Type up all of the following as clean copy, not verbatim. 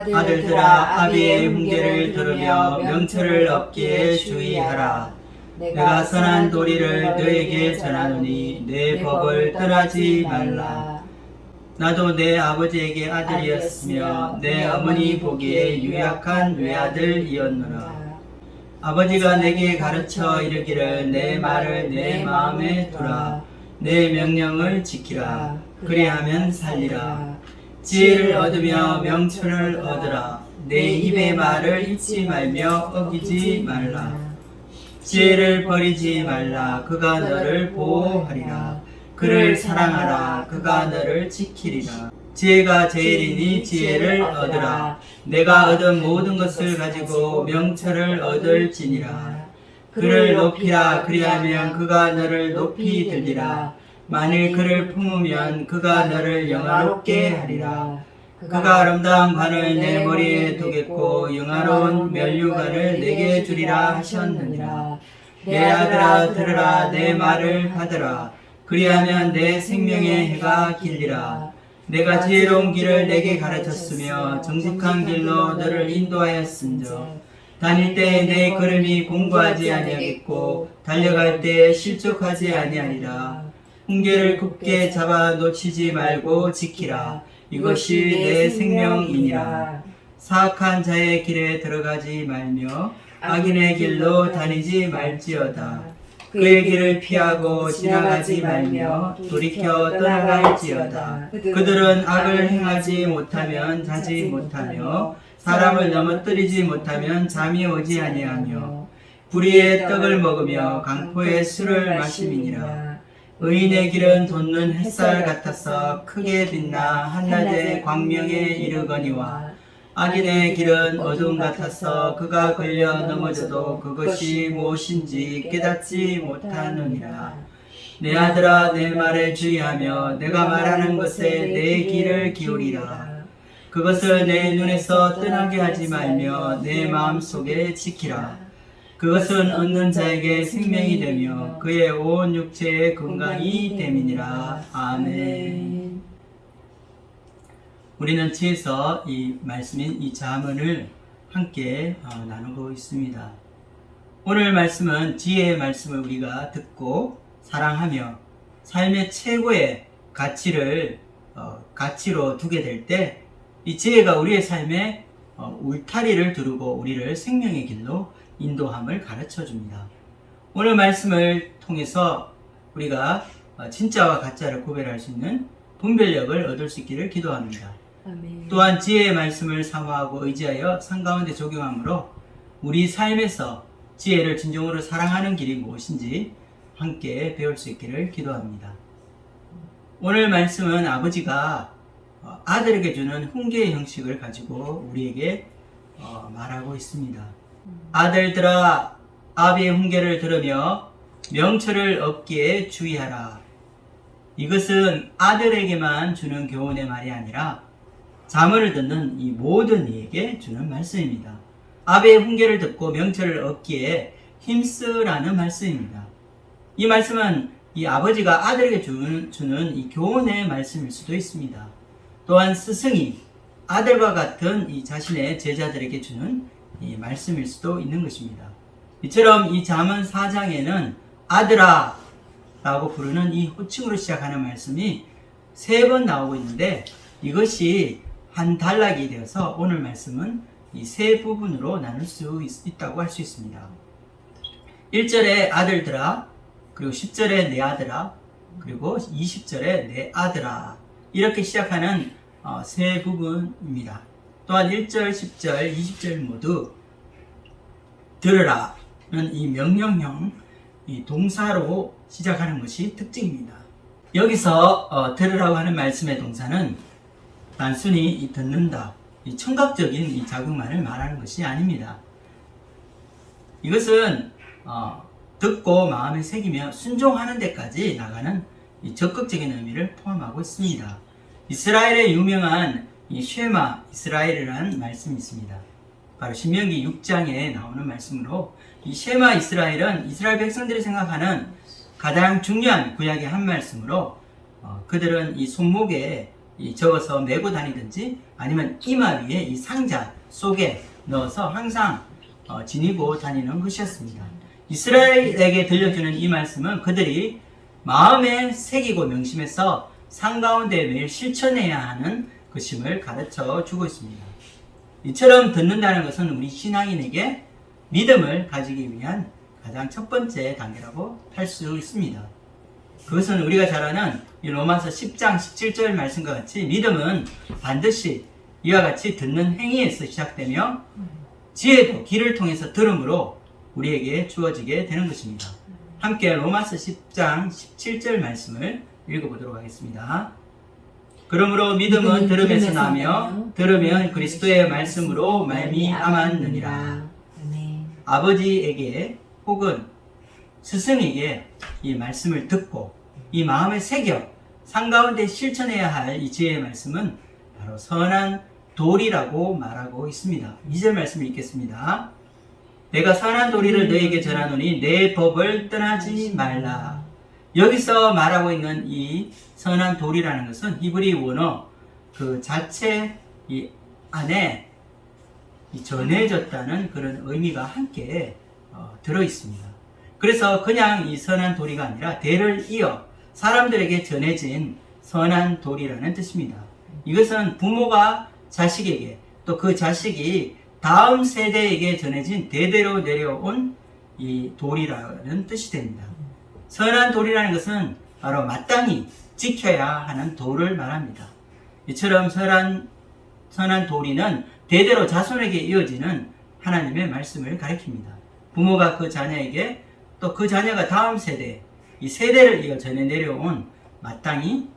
아들들아 아비의 훈계를 들으며 명철을 얻기에 주의하라. 내가 선한 도리를 너에게 전하노니 내 법을 떠나지 말라. 나도 내 아버지에게 아들이었으며 내 어머니 보기에 유약한 외아들이었노라. 아버지가 내게 가르쳐 이르기를 내 말을 내 마음에 두라. 내 명령을 지키라. 그리하면 살리라. 지혜를 얻으며 명철을 얻으라. 내 입의 말을 잊지 말며 어기지 말라. 지혜를 버리지 말라. 그가 너를 보호하리라. 그를 사랑하라. 그가 너를 지키리라. 지혜가 제일이니 지혜를 얻으라. 내가 얻은 모든 것을 가지고 명철을 얻을지니라. 그를 높이라. 그리하면 그가 너를 높이 들리라. 만일 그를 품으면 그가 너를 영화롭게 하리라. 그가 아름다운 관을 내 머리에 두겠고 영화로운 면류관을 내게 주리라 하셨느니라. 내 아들아 들으라. 내 말을 받으라. 그리하면 내 생명의 해가 길리라. 내가 지혜로운 길을 내게 가르쳤으며 정직한 길로 너를 인도하였은즉 다닐 때에 내 걸음이 공고하지 아니하겠고 달려갈 때에 실족하지 아니하리라. 훈계를 굳게 잡아 놓치지 말고 지키라. 이것이 내 생명이니라. 사악한 자의 길에 들어가지 말며 악인의 길로 다니지 말지어다. 그의 길을 피하고 지나가지 말며 돌이켜 떠나갈지어다. 그들은 악을 행하지 못하면 자지 못하며 사람을 넘어뜨리지 못하면 잠이 오지 아니하며 불의의 떡을 먹으며 강포의 술을 마심이니라. 의인의 길은 돋는 햇살 같아서 크게 빛나 한낮의 광명에 이르거니와 악인의 길은 어둠 같아서 그가 걸려 넘어져도 그것이 무엇인지 깨닫지 못하느니라. 내 아들아 내 말에 주의하며 내가 말하는 것에 내 귀를 기울이라. 그것을 내 눈에서 떠나게 하지 말며 내 마음속에 지키라. 그것은 얻는 자에게 생명이 되며 그의 온 육체의 건강이 됨이니라. 아멘. 우리는 뒤에서 이 말씀인 이 잠언을 함께 나누고 있습니다. 오늘 말씀은 지혜의 말씀을 우리가 듣고 사랑하며 삶의 최고의 가치로 두게 될 때 이 지혜가 우리의 삶에 울타리를 두르고 우리를 생명의 길로 인도함을 가르쳐 줍니다. 오늘 말씀을 통해서 우리가 진짜와 가짜를 구별할 수 있는 분별력을 얻을 수 있기를 기도합니다. 아멘. 또한 지혜의 말씀을 사모하고 의지하여 삶 가운데 적용함으로 우리 삶에서 지혜를 진정으로 사랑하는 길이 무엇인지 함께 배울 수 있기를 기도합니다. 오늘 말씀은 아버지가 아들에게 주는 훈계의 형식을 가지고 우리에게 말하고 있습니다. 아들들아 아비의 훈계를 들으며 명철을 얻기에 주의하라. 이것은 아들에게만 주는 교훈의 말이 아니라 잠언을 듣는 이 모든 이에게 주는 말씀입니다. 아비의 훈계를 듣고 명철을 얻기에 힘쓰라는 말씀입니다. 이 말씀은 이 아버지가 아들에게 주는 이 교훈의 말씀일 수도 있습니다. 또한 스승이 아들과 같은 이 자신의 제자들에게 주는 이 말씀일 수도 있는 것입니다. 이처럼 이 잠언 4장에는 아들아 라고 부르는 이 호칭으로 시작하는 말씀이 3번 나오고 있는데 이것이 한 단락이 되어서 오늘 말씀은 이 3부분으로 나눌 수 있다고 할 수 있습니다. 1절에 아들들아, 그리고 10절에 내 아들아, 그리고 20절에 내 아들아 이렇게 시작하는 3부분입니다. 또한 1절, 10절, 20절 모두 들으라는 이 명령형 이 동사로 시작하는 것이 특징입니다. 여기서 들으라고 하는 말씀의 동사는 단순히 이 듣는다, 이 청각적인 이 자극만을 말하는 것이 아닙니다. 이것은 듣고 마음에 새기며 순종하는 데까지 나가는 이 적극적인 의미를 포함하고 있습니다. 이스라엘의 유명한 이 쉐마 이스라엘이라는 말씀이 있습니다. 바로 신명기 6장에 나오는 말씀으로 이 쉐마 이스라엘은 이스라엘 백성들이 생각하는 가장 중요한 구약의 한 말씀으로 그들은 이 손목에 적어서 메고 다니든지 아니면 이마 위에 이 상자 속에 넣어서 항상 지니고 다니는 것이었습니다. 이스라엘에게 들려주는 이 말씀은 그들이 마음에 새기고 명심해서 삶 가운데 매일 실천해야 하는 것임을 가르쳐 주고 있습니다. 이처럼 듣는다는 것은 우리 신앙인에게 믿음을 가지기 위한 가장 첫 번째 단계라고 할 수 있습니다. 그것은 우리가 잘 아는 이 로마서 10장 17절 말씀과 같이 믿음은 반드시 이와 같이 듣는 행위에서 시작되며 지혜도 귀를 통해서 들음으로 우리에게 주어지게 되는 것입니다. 함께 로마서 10장 17절 말씀을 읽어보도록 하겠습니다. 그러므로 믿음은 들음에서 나며 들으면 그리스도의 말씀으로 말미암았느니라. 아버지에게 혹은 스승에게 이 말씀을 듣고 이 마음에 새겨 삶 가운데 실천해야 할 이 지혜의 말씀은 바로 선한 도리라고 말하고 있습니다. 2절 말씀을 읽겠습니다. 내가 선한 도리를 너에게 전하노니 내 법을 떠나지 말라. 여기서 말하고 있는 이 선한 도리라는 것은 히브리 원어 그 자체 이 안에 전해졌다는 그런 의미가 함께 들어 있습니다. 그래서 그냥 이 선한 도리가 아니라 대를 이어 사람들에게 전해진 선한 도리라는 뜻입니다. 이것은 부모가 자식에게 또 그 자식이 다음 세대에게 전해진 대대로 내려온 이 도리라는 뜻이 됩니다. 선한 도리라는 것은 바로 마땅히 지켜야 하는 도를 말합니다. 이처럼 선한 도리는 대대로 자손에게 이어지는 하나님의 말씀을 가리킵니다. 부모가 그 자녀에게 또 그 자녀가 다음 세대, 이 세대를 이어 전해 내려온 마땅히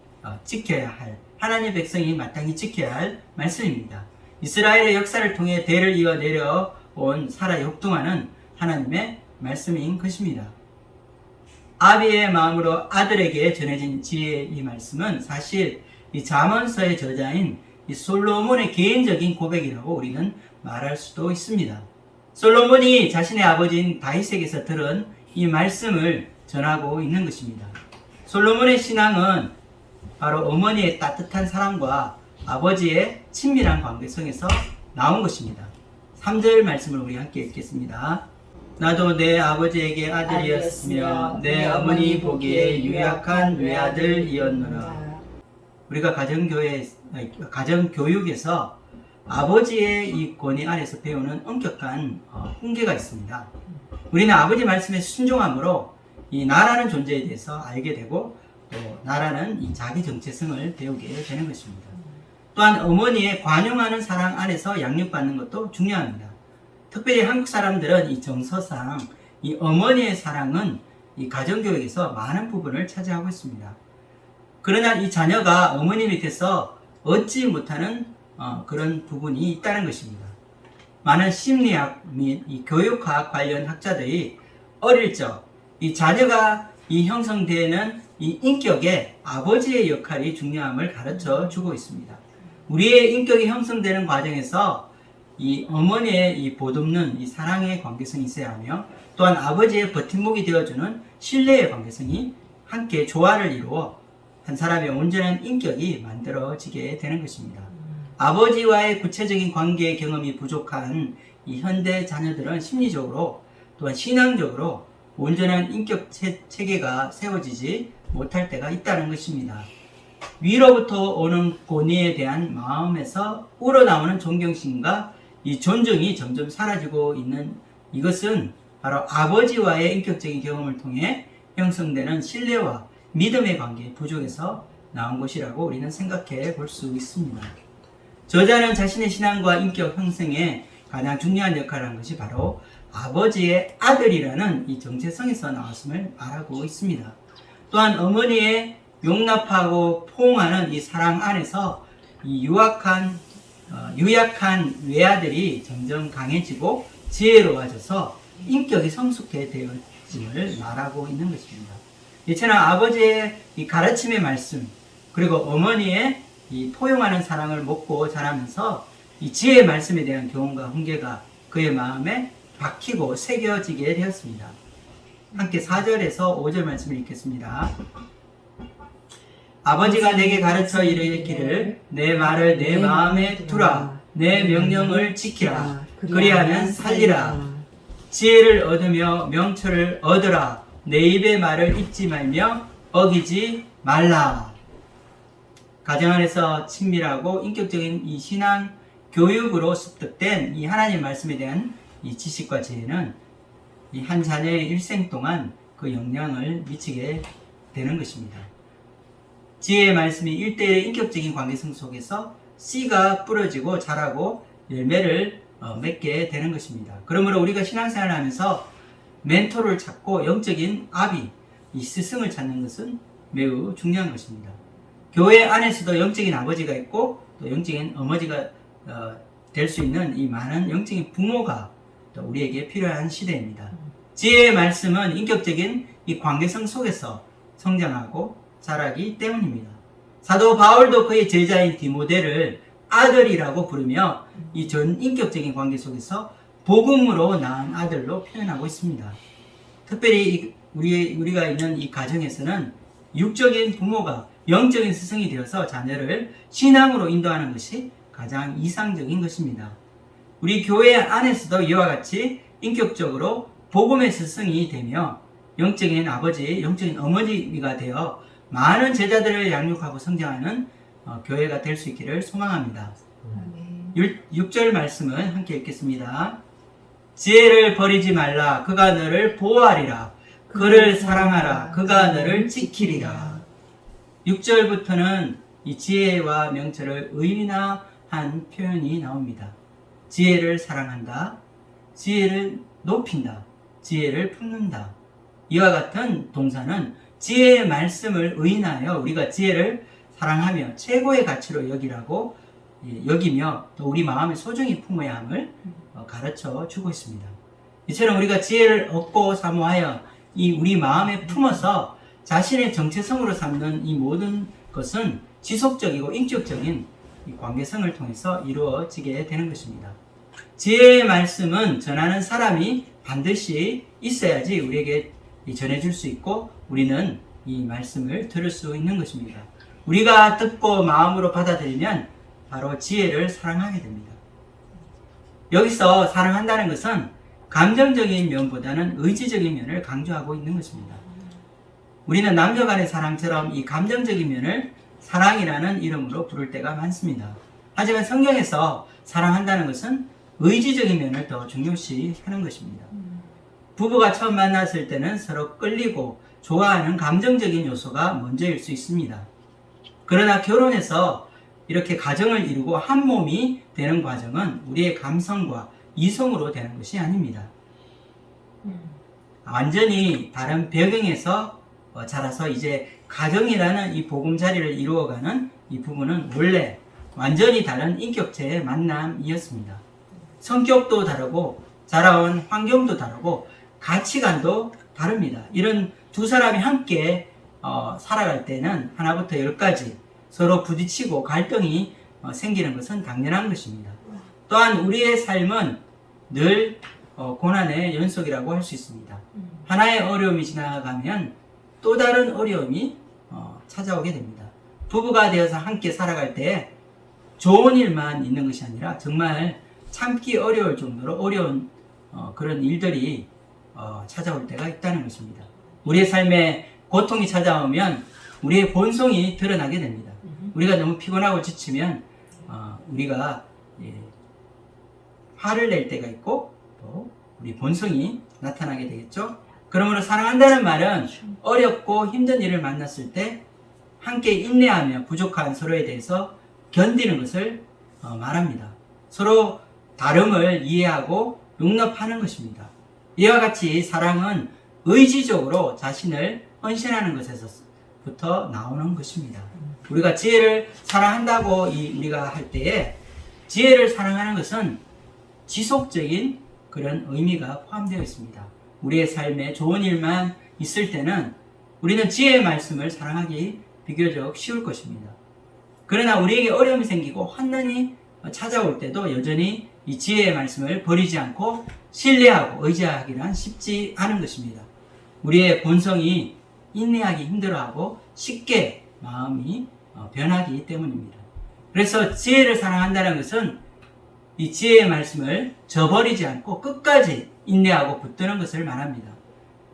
지켜야 할, 하나님의 백성이 마땅히 지켜야 할 말씀입니다. 이스라엘의 역사를 통해 대를 이어 내려온 사라 역동하는 하나님의 말씀인 것입니다. 아비의 마음으로 아들에게 전해진 지혜의 이 말씀은 사실 이 잠언서의 저자인 이 솔로몬의 개인적인 고백이라고 우리는 말할 수도 있습니다. 솔로몬이 자신의 아버지인 다윗에게서 들은 이 말씀을 전하고 있는 것입니다. 솔로몬의 신앙은 바로 어머니의 따뜻한 사랑과 아버지의 친밀한 관계성에서 나온 것입니다. 3절 말씀을 우리 함께 읽겠습니다. 나도 내 아버지에게 아들이었으며 내 어머니 보기에 유약한 외아들이었노라. 우리가 가정교육에서 아버지의 이 권위 아래서 배우는 엄격한 훈계가 있습니다. 우리는 아버지 말씀에 순종함으로 이 나라는 존재에 대해서 알게 되고 또 나라는 이 자기 정체성을 배우게 되는 것입니다. 또한 어머니의 관용하는 사랑 안에서 양육받는 것도 중요합니다. 특별히 한국 사람들은 이 정서상 이 어머니의 사랑은 이 가정교육에서 많은 부분을 차지하고 있습니다. 그러나 이 자녀가 어머니 밑에서 얻지 못하는 그런 부분이 있다는 것입니다. 많은 심리학 및 이 교육학 관련 학자들이 어릴 적 이 자녀가 이 형성되는 이 인격에 아버지의 역할이 중요함을 가르쳐 주고 있습니다. 우리의 인격이 형성되는 과정에서 이 어머니의 이 보듬는 이 사랑의 관계성이 있어야 하며 또한 아버지의 버팀목이 되어주는 신뢰의 관계성이 함께 조화를 이루어 한 사람의 온전한 인격이 만들어지게 되는 것입니다. 아버지와의 구체적인 관계 경험이 부족한 이 현대 자녀들은 심리적으로 또한 신앙적으로 온전한 인격 체계가 세워지지 못할 때가 있다는 것입니다. 위로부터 오는 권위에 대한 마음에서 우러나오는 존경심과 이 존중이 점점 사라지고 있는 이것은 바로 아버지와의 인격적인 경험을 통해 형성되는 신뢰와 믿음의 관계 부족에서 나온 것이라고 우리는 생각해 볼 수 있습니다. 저자는 자신의 신앙과 인격 형성에 가장 중요한 역할을 한 것이 바로 아버지의 아들이라는 이 정체성에서 나왔음을 말하고 있습니다. 또한 어머니의 용납하고 포옹하는 이 사랑 안에서 이 유약한 외아들이 점점 강해지고 지혜로워져서 인격이 성숙해 되어짐을 말하고 있는 것입니다. 이처럼 아버지의 이 가르침의 말씀 그리고 어머니의 이 포용하는 사랑을 먹고 자라면서 이 지혜의 말씀에 대한 교훈과 훈계가 그의 마음에 박히고 새겨지게 되었습니다. 함께 4절에서 5절 말씀을 읽겠습니다. 아버지가 내게 가르쳐 이르기를 내 말을 내 마음에 두라. 내 명령을 지키라. 그리하면 살리라. 지혜를 얻으며 명철을 얻으라. 내 입의 말을 잊지 말며 어기지 말라. 가정 안에서 친밀하고 인격적인 이 신앙 교육으로 습득된 이 하나님 말씀에 대한 이 지식과 지혜는 이 한 자녀의 일생 동안 그 영향을 미치게 되는 것입니다. 지혜의 말씀이 일대일의 인격적인 관계성 속에서 씨가 뿌려지고 자라고 열매를 맺게 되는 것입니다. 그러므로 우리가 신앙생활을 하면서 멘토를 찾고 영적인 아비, 이 스승을 찾는 것은 매우 중요한 것입니다. 교회 안에서도 영적인 아버지가 있고 또 영적인 어머니가 될 수 있는 이 많은 영적인 부모가 또 우리에게 필요한 시대입니다. 지혜의 말씀은 인격적인 이 관계성 속에서 성장하고 자라기 때문입니다. 사도 바울도 그의 제자인 디모데를 아들이라고 부르며 이 전 인격적인 관계 속에서 복음으로 낳은 아들로 표현하고 있습니다. 특별히 우리가 있는 이 가정에서는 육적인 부모가 영적인 스승이 되어서 자녀를 신앙으로 인도하는 것이 가장 이상적인 것입니다. 우리 교회 안에서도 이와 같이 인격적으로 복음의 스승이 되며 영적인 아버지, 영적인 어머니가 되어 많은 제자들을 양육하고 성장하는 교회가 될 수 있기를 소망합니다. 6절 말씀을 함께 읽겠습니다. 지혜를 버리지 말라. 그가 너를 보호하리라. 그를 사랑하라. 그가 너를 지키리라. 6절부터는 이 지혜와 명철을 의인화한 표현이 나옵니다. 지혜를 사랑한다. 지혜를 높인다. 지혜를 품는다. 이와 같은 동사는 지혜의 말씀을 의인하여 우리가 지혜를 사랑하며 최고의 가치로 여기며 또 우리 마음에 소중히 품어야 함을 가르쳐 주고 있습니다. 이처럼 우리가 지혜를 얻고 사모하여 이 우리 마음에 품어서 자신의 정체성으로 삼는 이 모든 것은 지속적이고 인격적인 이 관계성을 통해서 이루어지게 되는 것입니다. 지혜의 말씀은 전하는 사람이 반드시 있어야지 우리에게 전해줄 수 있고 우리는 이 말씀을 들을 수 있는 것입니다. 우리가 듣고 마음으로 받아들이면 바로 지혜를 사랑하게 됩니다. 여기서 사랑한다는 것은 감정적인 면보다는 의지적인 면을 강조하고 있는 것입니다. 우리는 남녀 간의 사랑처럼 이 감정적인 면을 사랑이라는 이름으로 부를 때가 많습니다. 하지만 성경에서 사랑한다는 것은 의지적인 면을 더 중요시 하는 것입니다. 부부가 처음 만났을 때는 서로 끌리고 좋아하는 감정적인 요소가 먼저일 수 있습니다. 그러나 결혼해서 이렇게 가정을 이루고 한 몸이 되는 과정은 우리의 감성과 이성으로 되는 것이 아닙니다. 완전히 다른 배경에서 자라서 이제 가정이라는 이 보금자리를 이루어가는 이 부부는 원래 완전히 다른 인격체의 만남이었습니다. 성격도 다르고 자라온 환경도 다르고 가치관도 다릅니다. 이런 두 사람이 함께 살아갈 때는 하나부터 10까지 서로 부딪히고 갈등이 생기는 것은 당연한 것입니다. 또한 우리의 삶은 늘 고난의 연속이라고 할 수 있습니다. 하나의 어려움이 지나가면 또 다른 어려움이 찾아오게 됩니다. 부부가 되어서 함께 살아갈 때 좋은 일만 있는 것이 아니라 정말 참기 어려울 정도로 어려운 그런 일들이 찾아올 때가 있다는 것입니다. 우리의 삶에 고통이 찾아오면 우리의 본성이 드러나게 됩니다. 우리가 너무 피곤하고 지치면 우리가 화를 낼 때가 있고 또 우리 본성이 나타나게 되겠죠. 그러므로 사랑한다는 말은 어렵고 힘든 일을 만났을 때 함께 인내하며 부족한 서로에 대해서 견디는 것을 말합니다. 서로 다름을 이해하고 용납하는 것입니다. 이와 같이 사랑은 의지적으로 자신을 헌신하는 것에서부터 나오는 것입니다. 우리가 지혜를 사랑한다고 우리가 할 때에 지혜를 사랑하는 것은 지속적인 그런 의미가 포함되어 있습니다. 우리의 삶에 좋은 일만 있을 때는 우리는 지혜의 말씀을 사랑하기 비교적 쉬울 것입니다. 그러나 우리에게 어려움이 생기고 환난이 찾아올 때도 여전히 이 지혜의 말씀을 버리지 않고 신뢰하고 의지하기는 쉽지 않은 것입니다. 우리의 본성이 인내하기 힘들어하고 쉽게 마음이 변하기 때문입니다. 그래서 지혜를 사랑한다는 것은 이 지혜의 말씀을 저버리지 않고 끝까지 인내하고 붙드는 것을 말합니다.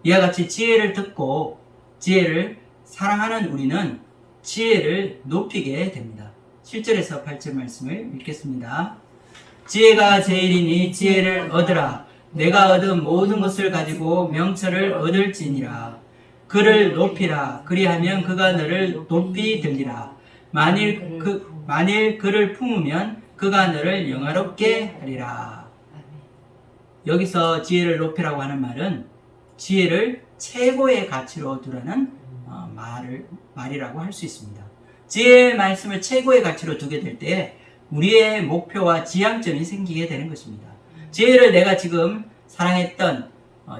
이와 같이 지혜를 듣고 지혜를 사랑하는 우리는 지혜를 높이게 됩니다. 7절에서 8절 말씀을 읽겠습니다. 지혜가 제일이니 지혜를 얻으라. 내가 얻은 모든 것을 가지고 명철을 얻을지니라. 그를 높이라. 그리하면 그가 너를 높이 들리라. 만일 그를 품으면 그가 너를 영화롭게 하리라. 여기서 지혜를 높이라고 하는 말은 지혜를 최고의 가치로 두라는 말이라고 할 수 있습니다. 지혜의 말씀을 최고의 가치로 두게 될 때 우리의 목표와 지향점이 생기게 되는 것입니다. 지혜를 내가 지금 사랑했던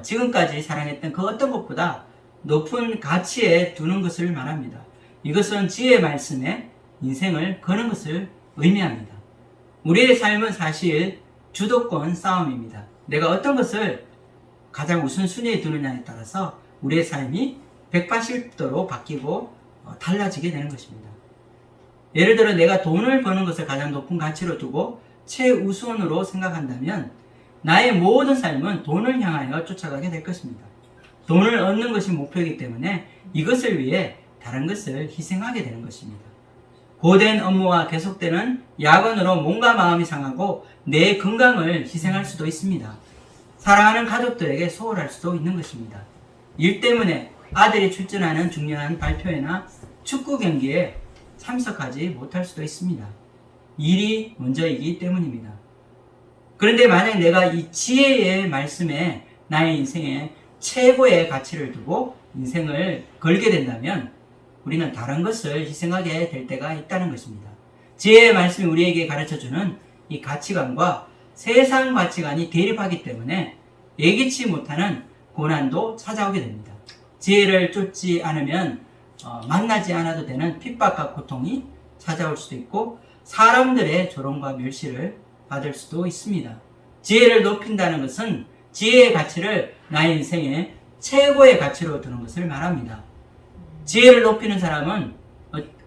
지금까지 사랑했던 그 어떤 것보다 높은 가치에 두는 것을 말합니다. 이것은 지혜의 말씀에 인생을 거는 것을 의미합니다. 우리의 삶은 사실 주도권 싸움입니다. 내가 어떤 것을 가장 우선순위에 두느냐에 따라서 우리의 삶이 180도로 바뀌고 달라지게 되는 것입니다. 예를 들어 내가 돈을 버는 것을 가장 높은 가치로 두고 최우선으로 생각한다면 나의 모든 삶은 돈을 향하여 쫓아가게 될 것입니다. 돈을 얻는 것이 목표이기 때문에 이것을 위해 다른 것을 희생하게 되는 것입니다. 고된 업무와 계속되는 야근으로 몸과 마음이 상하고 내 건강을 희생할 수도 있습니다. 사랑하는 가족들에게 소홀할 수도 있는 것입니다. 일 때문에 아들이 출전하는 중요한 발표회나 축구 경기에 참석하지 못할 수도 있습니다. 일이 먼저이기 때문입니다. 그런데 만약 내가 이 지혜의 말씀에 나의 인생에 최고의 가치를 두고 인생을 걸게 된다면 우리는 다른 것을 희생하게 될 때가 있다는 것입니다. 지혜의 말씀이 우리에게 가르쳐주는 이 가치관과 세상 가치관이 대립하기 때문에 예기치 못하는 고난도 찾아오게 됩니다. 지혜를 쫓지 않으면 만나지 않아도 되는 핍박과 고통이 찾아올 수도 있고 사람들의 조롱과 멸시를 받을 수도 있습니다. 지혜를 높인다는 것은 지혜의 가치를 나의 인생의 최고의 가치로 두는 것을 말합니다. 지혜를 높이는 사람은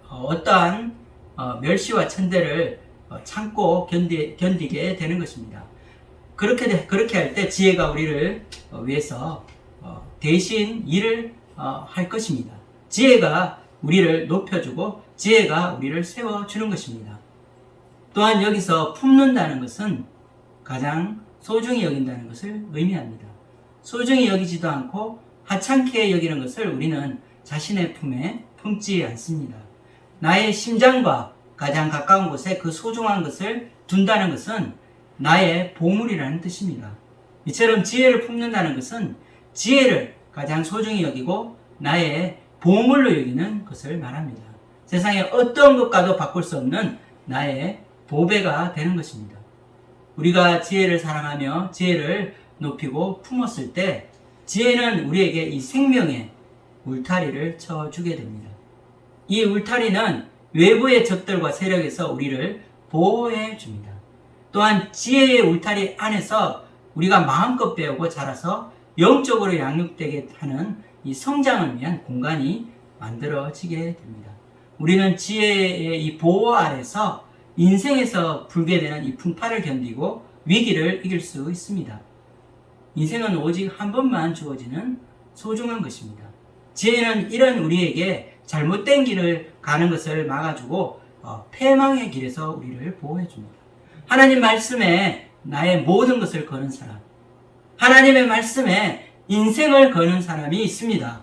어떠한 멸시와 천대를 참고 견디게 되는 것입니다. 그렇게 할 때 지혜가 우리를 위해서 대신 일을 할 것입니다. 지혜가 우리를 높여주고 지혜가 우리를 세워주는 것입니다. 또한 여기서 품는다는 것은 가장 소중히 여긴다는 것을 의미합니다. 소중히 여기지도 않고 하찮게 여기는 것을 우리는 자신의 품에 품지 않습니다. 나의 심장과 가장 가까운 곳에 그 소중한 것을 둔다는 것은 나의 보물이라는 뜻입니다. 이처럼 지혜를 품는다는 것은 지혜를 가장 소중히 여기고 나의 보물로 여기는 것을 말합니다. 세상에 어떤 것과도 바꿀 수 없는 나의 보배가 되는 것입니다. 우리가 지혜를 사랑하며 지혜를 높이고 품었을 때 지혜는 우리에게 이 생명의 울타리를 쳐주게 됩니다. 이 울타리는 외부의 적들과 세력에서 우리를 보호해 줍니다. 또한 지혜의 울타리 안에서 우리가 마음껏 배우고 자라서 영적으로 양육되게 하는 이 성장을 위한 공간이 만들어지게 됩니다. 우리는 지혜의 이 보호 아래서 인생에서 불게 되는 이 풍파를 견디고 위기를 이길 수 있습니다. 인생은 오직 한 번만 주어지는 소중한 것입니다. 지혜는 이런 우리에게 잘못된 길을 가는 것을 막아주고 패망의 길에서 우리를 보호해줍니다. 하나님 말씀에 나의 모든 것을 거는 사람, 하나님의 말씀에 인생을 거는 사람이 있습니다.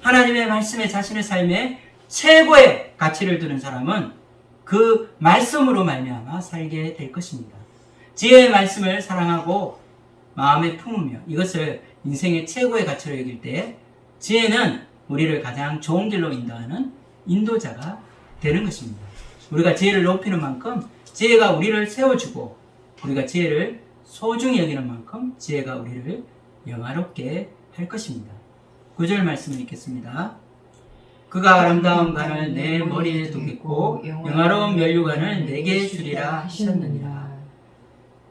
하나님의 말씀에 자신의 삶에 최고의 가치를 두는 사람은 그 말씀으로 말미암아 살게 될 것입니다. 지혜의 말씀을 사랑하고 마음에 품으며 이것을 인생의 최고의 가치로 여길 때 지혜는 우리를 가장 좋은 길로 인도하는 인도자가 되는 것입니다. 우리가 지혜를 높이는 만큼 지혜가 우리를 세워주고 우리가 지혜를 소중히 여기는 만큼 지혜가 우리를 영화롭게 할 것입니다. 9절 말씀을 읽겠습니다. 그가 아름다운 관을 내 머리에 두겠고 영화로운 면류관을 내게 주리라 하셨느니라.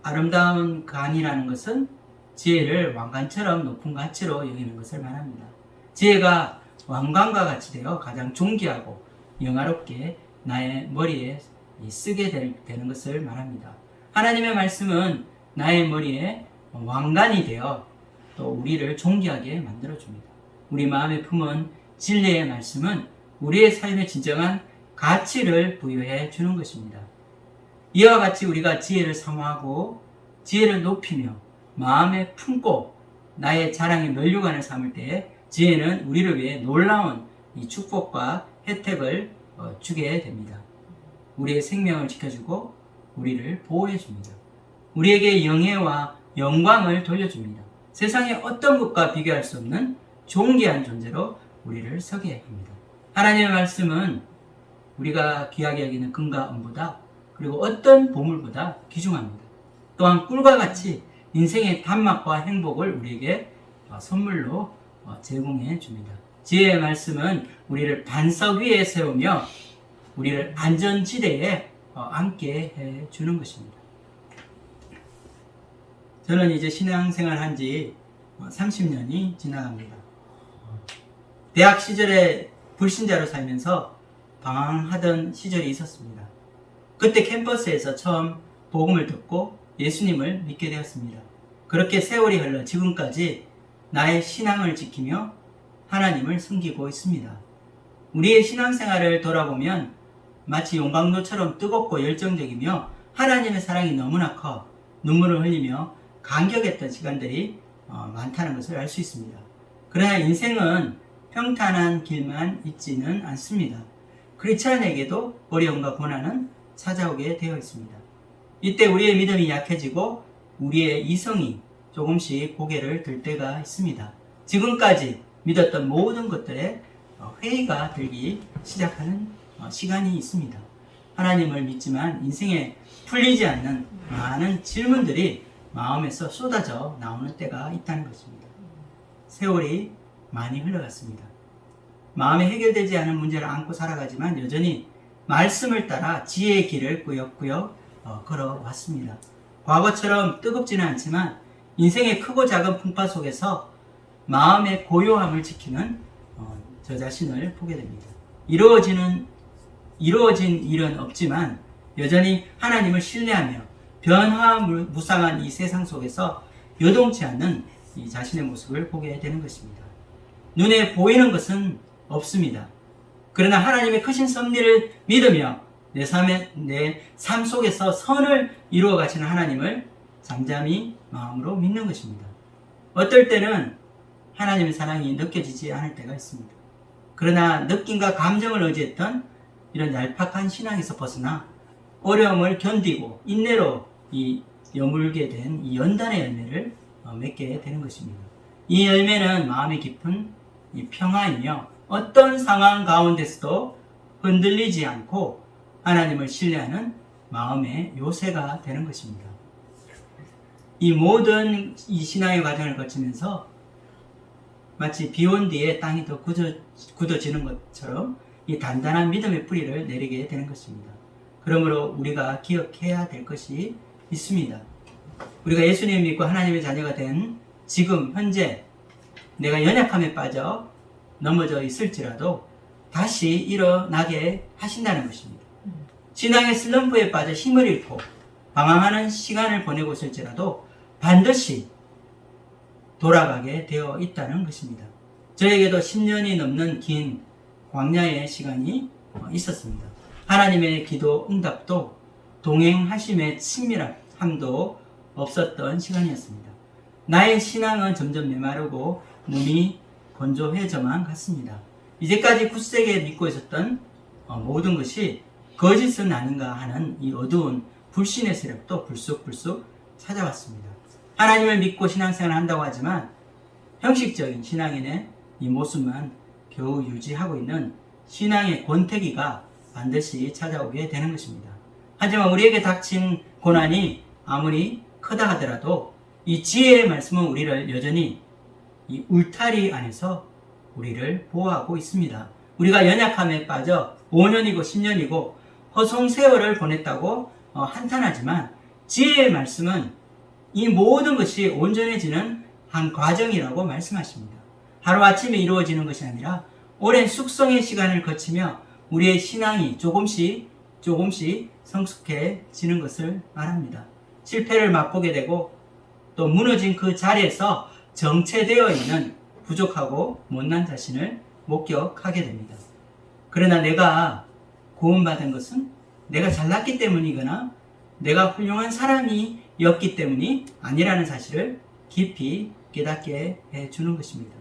아름다운 관이라는 것은 지혜를 왕관처럼 높은 가치로 여기는 것을 말합니다. 지혜가 왕관과 같이 되어 가장 존귀하고 영화롭게 나의 머리에 쓰게 되는 것을 말합니다. 하나님의 말씀은 나의 머리에 왕관이 되어 또 우리를 존귀하게 만들어줍니다. 우리 마음에 품은 진리의 말씀은 우리의 삶에 진정한 가치를 부여해 주는 것입니다. 이와 같이 우리가 지혜를 사모하고 지혜를 높이며 마음에 품고 나의 자랑의 면류관을 삼을 때에 지혜는 우리를 위해 놀라운 이 축복과 혜택을 주게 됩니다. 우리의 생명을 지켜주고 우리를 보호해 줍니다. 우리에게 영예와 영광을 돌려줍니다. 세상의 어떤 것과 비교할 수 없는 존귀한 존재로 우리를 서게 합니다. 하나님의 말씀은 우리가 귀하게 여기는 금과 은보다 그리고 어떤 보물보다 귀중합니다. 또한 꿀과 같이 인생의 단맛과 행복을 우리에게 선물로 제공해 줍니다. 지혜의 말씀은 우리를 반석 위에 세우며 우리를 안전지대에 앉게 해 주는 것입니다. 저는 이제 신앙생활 한 지 30년이 지나갑니다. 대학 시절에 불신자로 살면서 방황하던 시절이 있었습니다. 그때 캠퍼스에서 처음 복음을 듣고 예수님을 믿게 되었습니다. 그렇게 세월이 흘러 지금까지 나의 신앙을 지키며 하나님을 섬기고 있습니다. 우리의 신앙생활을 돌아보면 마치 용광로처럼 뜨겁고 열정적이며 하나님의 사랑이 너무나 커 눈물을 흘리며 감격했던 시간들이 많다는 것을 알 수 있습니다. 그러나 인생은 평탄한 길만 있지는 않습니다. 크리스찬에게도 어려움과 고난은 찾아오게 되어 있습니다. 이때 우리의 믿음이 약해지고 우리의 이성이 조금씩 고개를 들 때가 있습니다. 지금까지 믿었던 모든 것들에 회의가 들기 시작하는 시간이 있습니다. 하나님을 믿지만 인생에 풀리지 않는 많은 질문들이 마음에서 쏟아져 나오는 때가 있다는 것입니다. 세월이 많이 흘러갔습니다. 마음에 해결되지 않은 문제를 안고 살아가지만 여전히 말씀을 따라 지혜의 길을 꾸역꾸역 걸어왔습니다. 과거처럼 뜨겁지는 않지만 인생의 크고 작은 풍파 속에서 마음의 고요함을 지키는 저 자신을 보게 됩니다. 이루어진 일은 없지만 여전히 하나님을 신뢰하며 변화무쌍한 이 세상 속에서 요동치 않는 이 자신의 모습을 보게 되는 것입니다. 눈에 보이는 것은 없습니다. 그러나 하나님의 크신 섭리를 믿으며 내 삶 속에서 선을 이루어 가시는 하나님을 잠잠히 마음으로 믿는 것입니다. 어떨 때는 하나님의 사랑이 느껴지지 않을 때가 있습니다. 그러나 느낌과 감정을 의지했던 이런 얄팍한 신앙에서 벗어나 어려움을 견디고 인내로 이 여물게 된 이 연단의 열매를 맺게 되는 것입니다. 이 열매는 마음이 깊은 이 평화이며 어떤 상황 가운데서도 흔들리지 않고 하나님을 신뢰하는 마음의 요새가 되는 것입니다. 이 모든 이 신앙의 과정을 거치면서 마치 비 온 뒤에 땅이 더 굳어지는 것처럼 이 단단한 믿음의 뿌리를 내리게 되는 것입니다. 그러므로 우리가 기억해야 될 것이 있습니다. 우리가 예수님을 믿고 하나님의 자녀가 된 지금 현재 내가 연약함에 빠져 넘어져 있을지라도 다시 일어나게 하신다는 것입니다. 신앙의 슬럼프에 빠져 힘을 잃고 방황하는 시간을 보내고 있을지라도 반드시 돌아가게 되어 있다는 것입니다. 저에게도 10년이 넘는 긴 광야의 시간이 있었습니다. 하나님의 기도 응답도 동행하심의 친밀함도 없었던 시간이었습니다. 나의 신앙은 점점 메마르고 몸이 건조해져만 갔습니다. 이제까지 굳세게 믿고 있었던 모든 것이 거짓은 아닌가 하는 이 어두운 불신의 세력도 불쑥불쑥 찾아왔습니다. 하나님을 믿고 신앙생활을 한다고 하지만 형식적인 신앙인의 이 모습만 겨우 유지하고 있는 신앙의 권태기가 반드시 찾아오게 되는 것입니다. 하지만 우리에게 닥친 고난이 아무리 크다 하더라도 이 지혜의 말씀은 우리를 여전히 이 울타리 안에서 우리를 보호하고 있습니다. 우리가 연약함에 빠져 5년이고 10년이고 허송 세월을 보냈다고 한탄하지만 지혜의 말씀은 이 모든 것이 온전해지는 한 과정이라고 말씀하십니다. 하루아침에 이루어지는 것이 아니라 오랜 숙성의 시간을 거치며 우리의 신앙이 조금씩 성숙해지는 것을 말합니다. 실패를 맛보게 되고 또 무너진 그 자리에서 정체되어 있는 부족하고 못난 자신을 목격하게 됩니다. 그러나 내가 구원받은 것은 내가 잘났기 때문이거나 내가 훌륭한 사람이었기 때문이 아니라는 사실을 깊이 깨닫게 해주는 것입니다.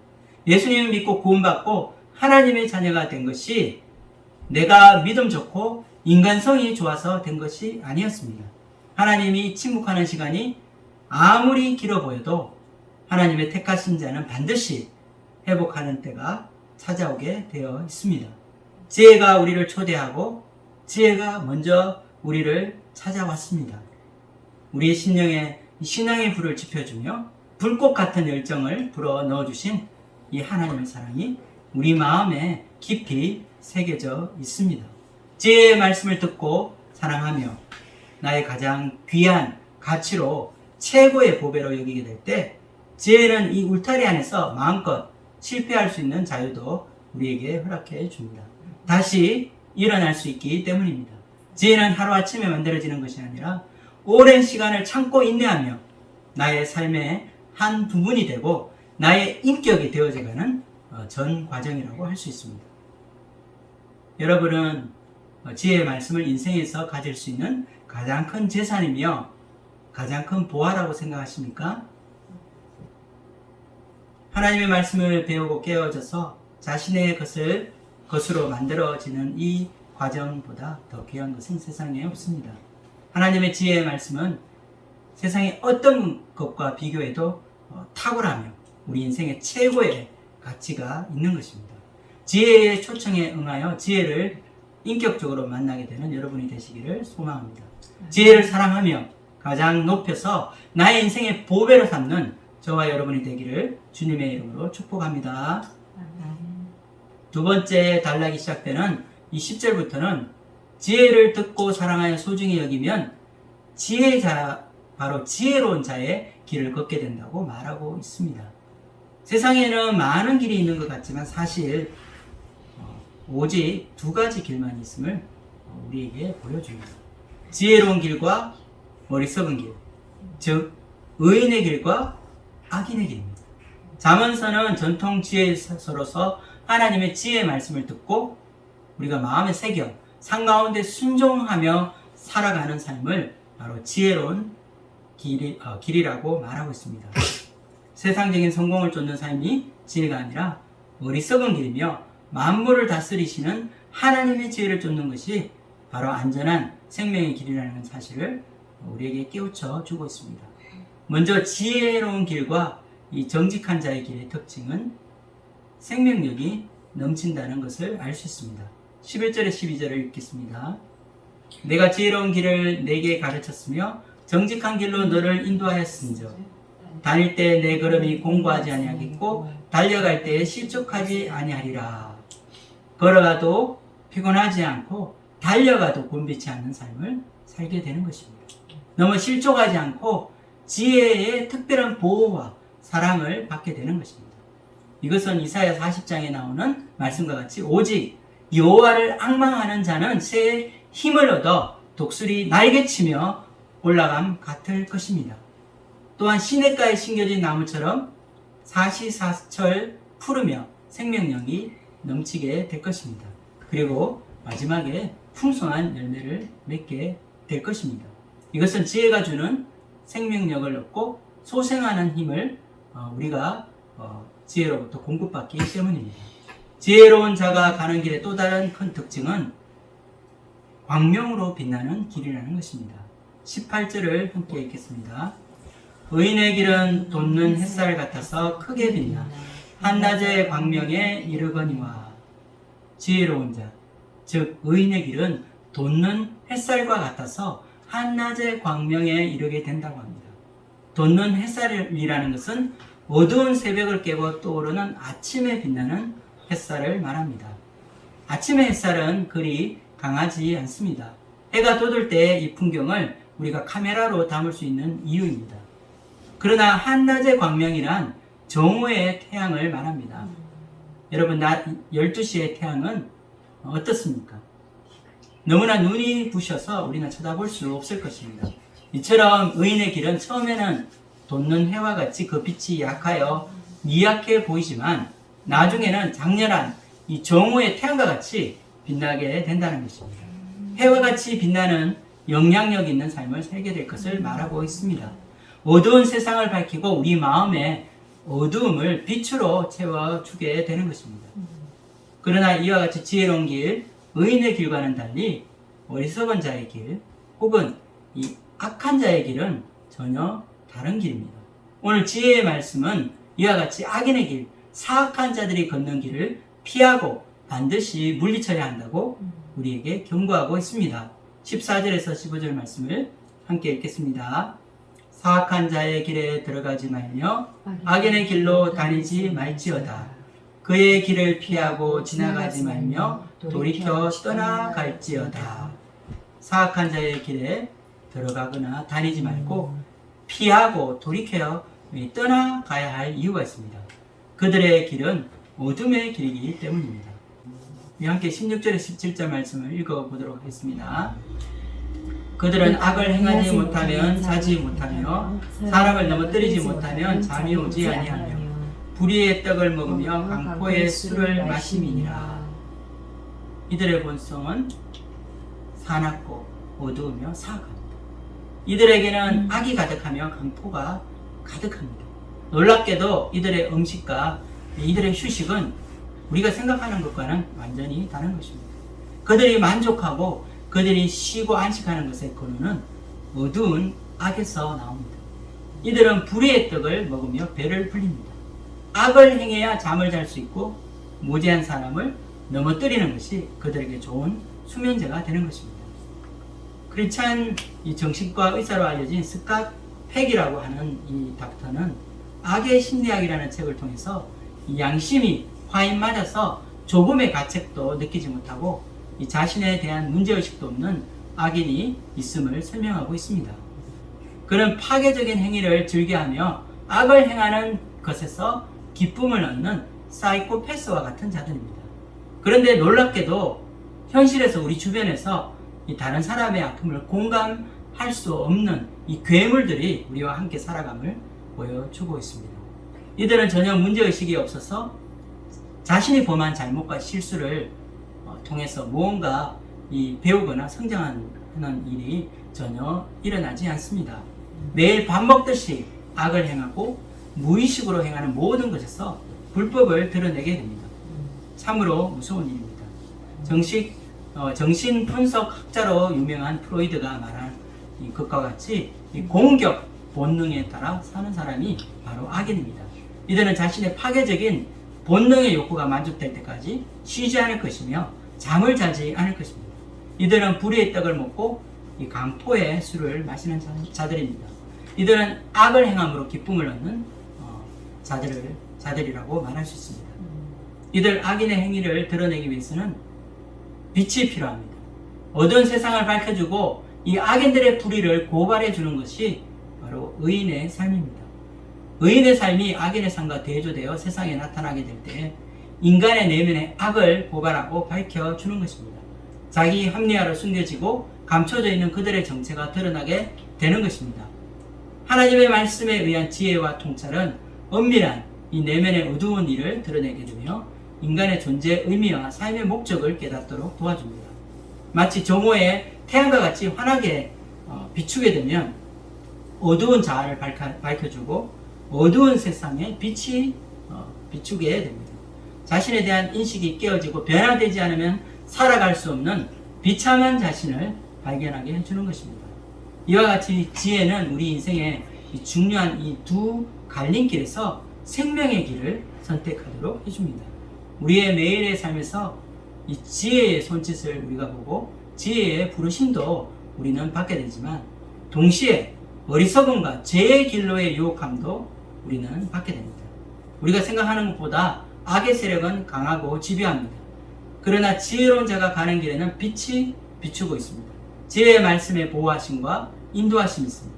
예수님을 믿고 구원받고 하나님의 자녀가 된 것이 내가 믿음 좋고 인간성이 좋아서 된 것이 아니었습니다. 하나님이 침묵하는 시간이 아무리 길어 보여도 하나님의 택하신 자는 반드시 회복하는 때가 찾아오게 되어 있습니다. 지혜가 우리를 초대하고 지혜가 먼저 우리를 찾아왔습니다. 우리의 심령에 신앙의 불을 지펴주며 불꽃 같은 열정을 불어 넣어주신 이 하나님의 사랑이 우리 마음에 깊이 새겨져 있습니다. 지혜의 말씀을 듣고 사랑하며 나의 가장 귀한 가치로 최고의 보배로 여기게 될 때 지혜는 이 울타리 안에서 마음껏 실패할 수 있는 자유도 우리에게 허락해 줍니다. 다시 일어날 수 있기 때문입니다. 지혜는 하루아침에 만들어지는 것이 아니라 오랜 시간을 참고 인내하며 나의 삶의 한 부분이 되고 나의 인격이 되어져가는 전 과정이라고 할 수 있습니다. 여러분은 지혜의 말씀을 인생에서 가질 수 있는 가장 큰 재산이며 가장 큰 보화라고 생각하십니까? 하나님의 말씀을 배우고 깨어져서 자신의 것으로 만들어지는 이 과정보다 더 귀한 것은 세상에 없습니다. 하나님의 지혜의 말씀은 세상의 어떤 것과 비교해도 탁월하며 우리 인생의 최고의 가치가 있는 것입니다. 지혜의 초청에 응하여 지혜를 인격적으로 만나게 되는 여러분이 되시기를 소망합니다. 지혜를 사랑하며 가장 높여서 나의 인생의 보배로 삼는 저와 여러분이 되기를 주님의 이름으로 축복합니다. 두 번째 단락이 시작되는 이 10절부터는 지혜를 듣고 사랑하여 소중히 여기면 지혜자, 바로 지혜로운 자의 길을 걷게 된다고 말하고 있습니다. 세상에는 많은 길이 있는 것 같지만 사실 오직 두 가지 길만 있음을 우리에게 보여줍니다. 지혜로운 길과 어리석은 길, 즉 의인의 길과 악인의 길입니다. 잠언서는 전통 지혜서로서 하나님의 지혜의 말씀을 듣고 우리가 마음에 새겨 삶 가운데 순종하며 살아가는 삶을 바로 지혜로운 길이라고 말하고 있습니다. 세상적인 성공을 쫓는 삶이 지혜가 아니라 어리석은 길이며 만물을 다스리시는 하나님의 지혜를 쫓는 것이 바로 안전한 생명의 길이라는 사실을 우리에게 깨우쳐 주고 있습니다. 먼저 지혜로운 길과 이 정직한 자의 길의 특징은 생명력이 넘친다는 것을 알 수 있습니다. 11절에 12절을 읽겠습니다. 내가 지혜로운 길을 내게 가르쳤으며 정직한 길로 너를 인도하였은즉 다닐 때 내 걸음이 공고하지 아니하겠고 달려갈 때에 실족하지 아니하리라. 걸어가도 피곤하지 않고 달려가도 곤비치 않는 삶을 살게 되는 것입니다. 너무 실족하지 않고 지혜의 특별한 보호와 사랑을 받게 되는 것입니다. 이것은 이사야 40장에 나오는 말씀과 같이 오직 여호와를 앙망하는 자는 새의 힘을 얻어 독수리 날개치며 올라감 같을 것입니다. 또한 시냇가에 심겨진 나무처럼 사시사철 푸르며 생명력이 넘치게 될 것입니다. 그리고 마지막에 풍성한 열매를 맺게 될 것입니다. 이것은 지혜가 주는 생명력을 얻고 소생하는 힘을 우리가 지혜로부터 공급받기 때문입니다. 지혜로운 자가 가는 길의 또 다른 큰 특징은 광명으로 빛나는 길이라는 것입니다. 18절을 함께 읽겠습니다. 의인의 길은 돋는 햇살 같아서 크게 빛나 한낮의 광명에 이르거니와. 지혜로운 자, 즉 의인의 길은 돋는 햇살과 같아서 한낮의 광명에 이르게 된다고 합니다. 돋는 햇살이라는 것은 어두운 새벽을 깨고 떠오르는 아침에 빛나는 햇살을 말합니다. 아침의 햇살은 그리 강하지 않습니다. 해가 돋을 때 이 풍경을 우리가 카메라로 담을 수 있는 이유입니다. 그러나 한낮의 광명이란 정오의 태양을 말합니다. 여러분, 낮 12시의 태양은 어떻습니까? 너무나 눈이 부셔서 우리는 쳐다볼 수 없을 것입니다. 이처럼 의인의 길은 처음에는 돋는 해와 같이 그 빛이 약하여 미약해 보이지만 나중에는 장렬한 이 정오의 태양과 같이 빛나게 된다는 것입니다. 해와 같이 빛나는 영향력 있는 삶을 살게 될 것을 말하고 있습니다. 어두운 세상을 밝히고 우리 마음의 어두움을 빛으로 채워주게 되는 것입니다. 그러나 이와 같이 지혜로운 길, 의인의 길과는 달리 어리석은 자의 길 혹은 이 악한 자의 길은 전혀 다른 길입니다. 오늘 지혜의 말씀은 이와 같이 악인의 길, 사악한 자들이 걷는 길을 피하고 반드시 물리쳐야 한다고 우리에게 경고하고 있습니다. 14절에서 15절 말씀을 함께 읽겠습니다. 사악한 자의 길에 들어가지 말며 악인의 길로 다니지 말지어다. 그의 길을 피하고 지나가지 말며 돌이켜 떠나갈지어다. 사악한 자의 길에 들어가거나 다니지 말고 피하고 돌이켜 떠나가야 할 이유가 있습니다. 그들의 길은 어둠의 길이기 때문입니다. 함께 16절에 17절 말씀을 읽어보도록 하겠습니다. 그들은 악을 행하지 못하면 자지 못하며 사람을 넘어뜨리지 못하면 잠이 오지 아니하며 불의의 떡을 먹으며 강포의 술을 마심이니라. 이들의 본성은 사납고 어두우며 사악합니다. 이들에게는 악이 가득하며 강포가 가득합니다. 놀랍게도 이들의 음식과 이들의 휴식은 우리가 생각하는 것과는 완전히 다른 것입니다. 그들이 만족하고 그들이 쉬고 안식하는 것의 근원은 어두운 악에서 나옵니다. 이들은 불의의 떡을 먹으며 배를 불립니다. 악을 행해야 잠을 잘 수 있고 무지한 사람을 넘어뜨리는 것이 그들에게 좋은 수면제가 되는 것입니다. 크리스찬 이 정신과 의사로 알려진 스캇 팩이라고 하는 이 닥터는 악의 심리학이라는 책을 통해서 이 양심이 화인 맞아서 조금의 가책도 느끼지 못하고 이 자신에 대한 문제의식도 없는 악인이 있음을 설명하고 있습니다. 그는 파괴적인 행위를 즐겨하며 악을 행하는 것에서 기쁨을 얻는 사이코패스와 같은 자들입니다. 그런데 놀랍게도 현실에서 우리 주변에서 이 다른 사람의 아픔을 공감할 수 없는 이 괴물들이 우리와 함께 살아감을 보여주고 있습니다. 이들은 전혀 문제의식이 없어서 자신이 범한 잘못과 실수를 통해서 무언가 배우거나 성장하는 일이 전혀 일어나지 않습니다. 매일 밥 먹듯이 악을 행하고 무의식으로 행하는 모든 것에서 불법을 드러내게 됩니다. 참으로 무서운 일입니다. 정신분석학자로 유명한 프로이드가 말한 것과 같이 공격 본능에 따라 사는 사람이 바로 악인입니다. 이들은 자신의 파괴적인 본능의 욕구가 만족될 때까지 쉬지 않을 것이며 잠을 자지 않을 것입니다. 이들은 불의의 떡을 먹고 이 강포의 술을 마시는 자들입니다. 이들은 악을 행함으로 기쁨을 얻는 자들이라고 말할 수 있습니다. 이들 악인의 행위를 드러내기 위해서는 빛이 필요합니다. 어두운 세상을 밝혀주고 이 악인들의 불의를 고발해 주는 것이 바로 의인의 삶입니다. 의인의 삶이 악인의 삶과 대조되어 세상에 나타나게 될 때 인간의 내면의 악을 고발하고 밝혀주는 것입니다. 자기 합리화로 숨겨지고 감춰져 있는 그들의 정체가 드러나게 되는 것입니다. 하나님의 말씀에 의한 지혜와 통찰은 엄밀한 이 내면의 어두운 일을 드러내게 되며 인간의 존재의 의미와 삶의 목적을 깨닫도록 도와줍니다. 마치 정오의 태양과 같이 환하게 비추게 되면 어두운 자아를 밝혀주고 어두운 세상에 빛이 비추게 됩니다. 자신에 대한 인식이 깨어지고 변화되지 않으면 살아갈 수 없는 비참한 자신을 발견하게 해주는 것입니다. 이와 같이 지혜는 우리 인생의 중요한 이 두 갈림길에서 생명의 길을 선택하도록 해줍니다. 우리의 매일의 삶에서 이 지혜의 손짓을 우리가 보고 지혜의 부르심도 우리는 받게 되지만 동시에 어리석음과 죄의 길로의 유혹함도 우리는 받게 됩니다. 우리가 생각하는 것보다 악의 세력은 강하고 집요합니다. 그러나 지혜로운 자가 가는 길에는 빛이 비추고 있습니다. 지혜의 말씀의 보호하심과 인도하심이 있습니다.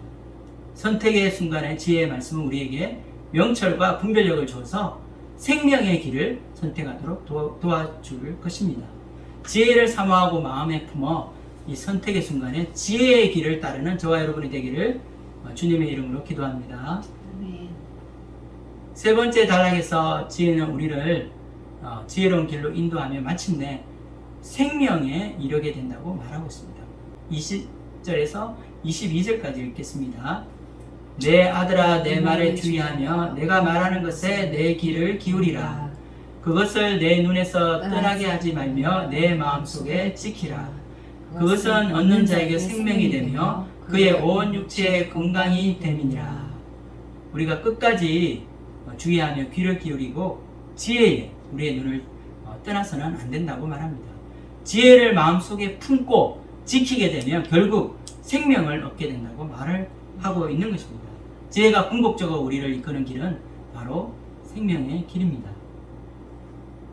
선택의 순간에 지혜의 말씀은 우리에게 명철과 분별력을 주어서 생명의 길을 선택하도록 도와줄 것입니다. 지혜를 사모하고 마음에 품어 이 선택의 순간에 지혜의 길을 따르는 저와 여러분이 되기를 주님의 이름으로 기도합니다. 아멘. 세 번째 단락에서 지혜는 우리를 지혜로운 길로 인도하며 마침내 생명에 이르게 된다고 말하고 있습니다. 20절에서 22절까지 읽겠습니다. 내 아들아 내 말에 주의하며 내가 말하는 것에 내 귀를 기울이라. 그것을 내 눈에서 떠나게 하지 말며 내 마음속에 지키라. 그것은 얻는 자에게 생명이 되며 그의 온 육체에 건강이 됨이니라. 우리가 끝까지 주의하며 귀를 기울이고 지혜에 우리의 눈을 떠나서는 안 된다고 말합니다. 지혜를 마음속에 품고 지키게 되면 결국 생명을 얻게 된다고 말을 하고 있는 것입니다. 지혜가 궁극적으로 우리를 이끄는 길은 바로 생명의 길입니다.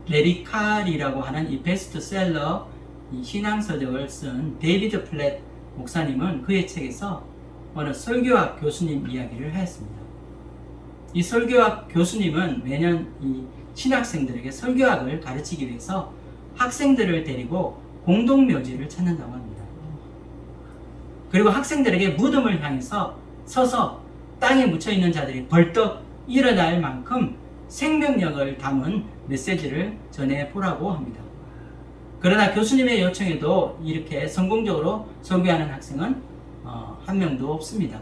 레리 칼이라고 하는 이 베스트셀러 이 신앙서적을 쓴 데이비드 플랫 목사님은 그의 책에서 어느 설교학 교수님 이야기를 하였습니다. 이 설교학 교수님은 매년 이 신학생들에게 설교학을 가르치기 위해서 학생들을 데리고 공동묘지를 찾는다고 합니다. 그리고 학생들에게 무덤을 향해서 서서 땅에 묻혀있는 자들이 벌떡 일어날 만큼 생명력을 담은 메시지를 전해보라고 합니다. 그러나 교수님의 요청에도 이렇게 성공적으로 설교하는 학생은 한 명도 없습니다.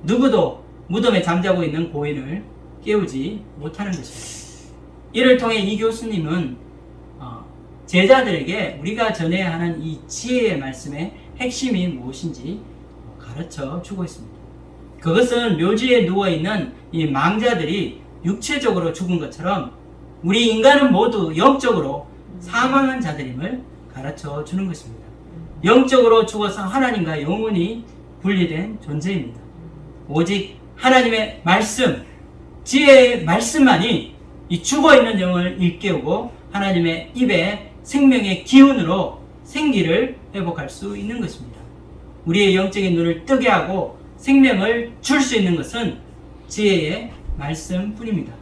누구도 무덤에 잠자고 있는 고인을 깨우지 못하는 것입니다. 이를 통해 이 교수님은 제자들에게 우리가 전해야 하는 이 지혜의 말씀의 핵심이 무엇인지 가르쳐 주고 있습니다. 그것은 묘지에 누워있는 이 망자들이 육체적으로 죽은 것처럼 우리 인간은 모두 영적으로 사망한 자들임을 가르쳐 주는 것입니다. 영적으로 죽어서 하나님과 영원히 분리된 존재입니다. 오직 하나님의 말씀, 지혜의 말씀만이 이 죽어있는 영을 일깨우고 하나님의 입에 생명의 기운으로 생기를 회복할 수 있는 것입니다. 우리의 영적인 눈을 뜨게 하고 생명을 줄 수 있는 것은 지혜의 말씀뿐입니다.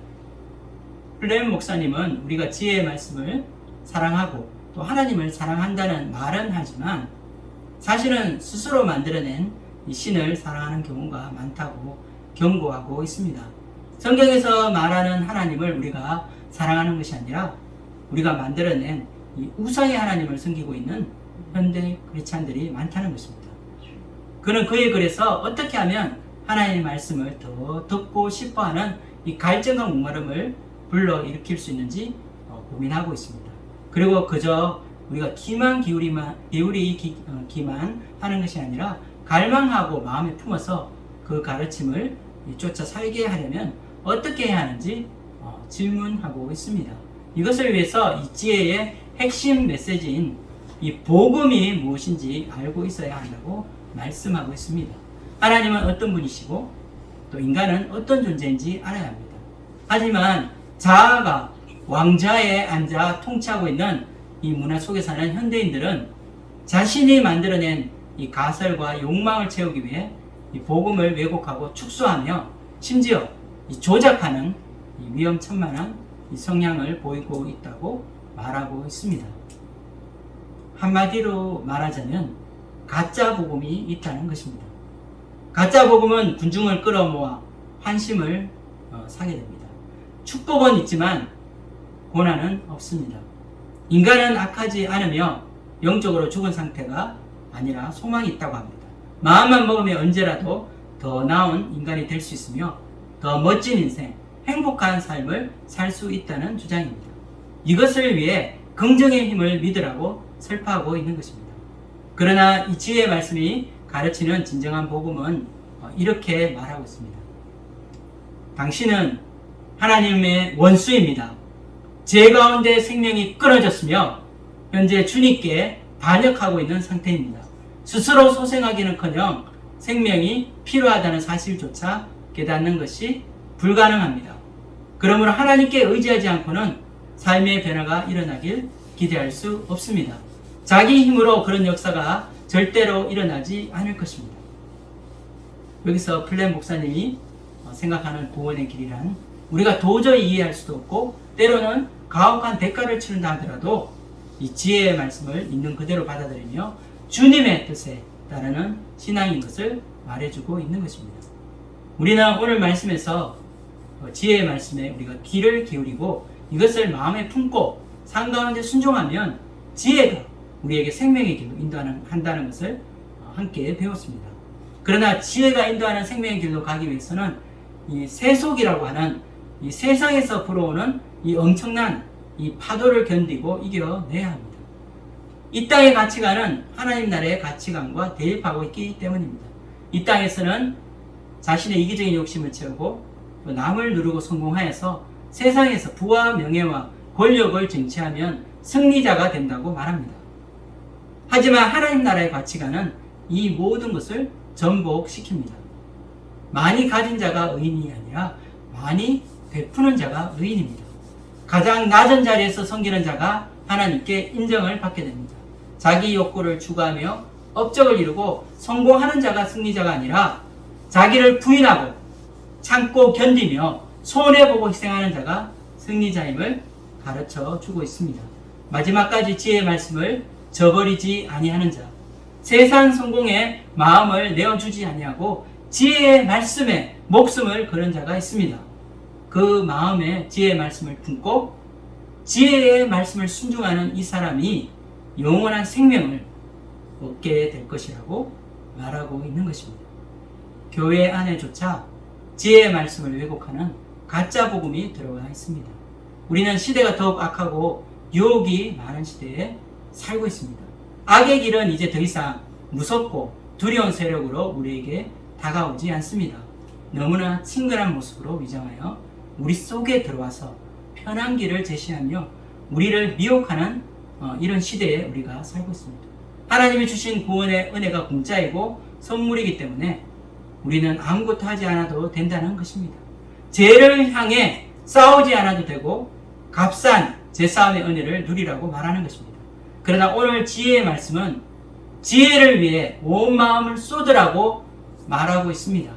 플렘 목사님은 우리가 지혜의 말씀을 사랑하고 또 하나님을 사랑한다는 말은 하지만 사실은 스스로 만들어낸 이 신을 사랑하는 경우가 많다고 경고하고 있습니다. 성경에서 말하는 하나님을 우리가 사랑하는 것이 아니라 우리가 만들어낸 이 우상의 하나님을 섬기고 있는 현대 크리스찬들이 많다는 것입니다. 그는 그의 글에서 어떻게 하면 하나님의 말씀을 더 듣고 싶어하는 이 갈증과 목마름을 불러일으킬 수 있는지 고민하고 있습니다. 그리고 그저 우리가 기만 기만 하는 것이 아니라 갈망하고 마음에 품어서 그 가르침을 쫓아 살게 하려면 어떻게 해야 하는지 질문하고 있습니다. 이것을 위해서 이 지혜의 핵심 메시지인 이 복음이 무엇인지 알고 있어야 한다고 말씀하고 있습니다. 하나님은 어떤 분이시고 또 인간은 어떤 존재인지 알아야 합니다. 하지만 자아가 왕좌에 앉아 통치하고 있는 이 문화 속에 사는 현대인들은 자신이 만들어낸 이 가설과 욕망을 채우기 위해 이 복음을 왜곡하고 축소하며 심지어 이 조작하는 이 위험천만한 이 성향을 보이고 있다고 말하고 있습니다. 한마디로 말하자면 가짜 복음이 있다는 것입니다. 가짜 복음은 군중을 끌어모아 환심을 사게 됩니다. 축복은 있지만 고난은 없습니다. 인간은 악하지 않으며 영적으로 죽은 상태가 아니라 소망이 있다고 합니다. 마음만 먹으면 언제라도 더 나은 인간이 될 수 있으며 더 멋진 인생, 행복한 삶을 살 수 있다는 주장입니다. 이것을 위해 긍정의 힘을 믿으라고 설파하고 있는 것입니다. 그러나 이 지혜의 말씀이 가르치는 진정한 복음은 이렇게 말하고 있습니다. 당신은 하나님의 원수입니다. 죄 가운데 생명이 끊어졌으며 현재 주님께 반역하고 있는 상태입니다. 스스로 소생하기는커녕 생명이 필요하다는 사실조차 깨닫는 것이 불가능합니다. 그러므로 하나님께 의지하지 않고는 삶의 변화가 일어나길 기대할 수 없습니다. 자기 힘으로 그런 역사가 절대로 일어나지 않을 것입니다. 여기서 플랫 목사님이 생각하는 구원의 길이란 우리가 도저히 이해할 수도 없고 때로는 가혹한 대가를 치른다 하더라도 이 지혜의 말씀을 있는 그대로 받아들이며 주님의 뜻에 따르는 신앙인 것을 말해주고 있는 것입니다. 우리는 오늘 말씀에서 지혜의 말씀에 우리가 귀를 기울이고 이것을 마음에 품고 삶 가운데 순종하면 지혜가 우리에게 생명의 길로 인도한다는 것을 함께 배웠습니다. 그러나 지혜가 인도하는 생명의 길로 가기 위해서는 이 세속이라고 하는 이 세상에서 불어오는 이 엄청난 이 파도를 견디고 이겨내야 합니다. 이 땅의 가치관은 하나님 나라의 가치관과 대립하고 있기 때문입니다. 이 땅에서는 자신의 이기적인 욕심을 채우고 또 남을 누르고 성공하여서 세상에서 부와 명예와 권력을 쟁취하면 승리자가 된다고 말합니다. 하지만 하나님 나라의 가치관은 이 모든 것을 전복시킵니다. 많이 가진 자가 의인이 아니라 많이 베푸는 자가 의인입니다. 가장 낮은 자리에서 섬기는 자가 하나님께 인정을 받게 됩니다. 자기 욕구를 추구하며 업적을 이루고 성공하는 자가 승리자가 아니라 자기를 부인하고 참고 견디며 손해보고 희생하는 자가 승리자임을 가르쳐 주고 있습니다. 마지막까지 지혜의 말씀을 저버리지 아니하는 자, 세상 성공에 마음을 내어주지 아니하고 지혜의 말씀에 목숨을 거는 자가 있습니다. 그 마음에 지혜의 말씀을 품고 지혜의 말씀을 순종하는 이 사람이 영원한 생명을 얻게 될 것이라고 말하고 있는 것입니다. 교회 안에조차 지혜의 말씀을 왜곡하는 가짜 복음이 들어가 있습니다. 우리는 시대가 더욱 악하고 유혹이 많은 시대에 살고 있습니다. 악의 길은 이제 더 이상 무섭고 두려운 세력으로 우리에게 다가오지 않습니다. 너무나 친근한 모습으로 위장하여 우리 속에 들어와서 편한 길을 제시하며 우리를 미혹하는 이런 시대에 우리가 살고 있습니다. 하나님이 주신 구원의 은혜가 공짜이고 선물이기 때문에 우리는 아무것도 하지 않아도 된다는 것입니다. 죄를 향해 싸우지 않아도 되고 값싼 제싸움의 은혜를 누리라고 말하는 것입니다. 그러나 오늘 지혜의 말씀은 지혜를 위해 온 마음을 쏟으라고 말하고 있습니다.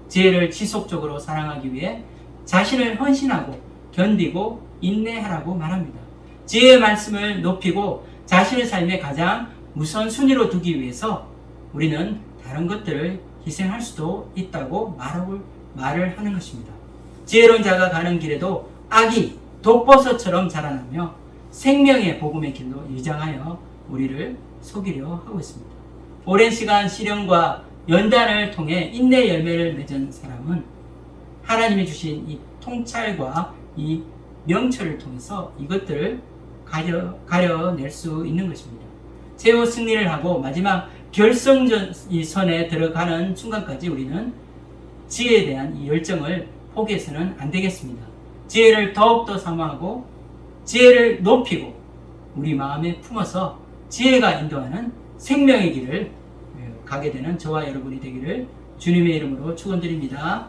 지혜를 지속적으로 사랑하기 위해 자신을 헌신하고 견디고 인내하라고 말합니다. 지혜의 말씀을 높이고 자신의 삶에 가장 우선순위로 두기 위해서 우리는 다른 것들을 희생할 수도 있다고 말을 하는 것입니다. 지혜로운 자가 가는 길에도 악이 독버섯처럼 자라나며 생명의 복음의 길로 위장하여 우리를 속이려 하고 있습니다. 오랜 시간 시련과 연단을 통해 인내 열매를 맺은 사람은 하나님이 주신 이 통찰과 이 명철을 통해서 이것들을 가려낼 수 있는 것입니다. 최후 승리를 하고 마지막 결승선에 들어가는 순간까지 우리는 지혜에 대한 이 열정을 포기해서는 안 되겠습니다. 지혜를 더욱더 사모하고 지혜를 높이고 우리 마음에 품어서 지혜가 인도하는 생명의 길을 가게 되는 저와 여러분이 되기를 주님의 이름으로 축원드립니다.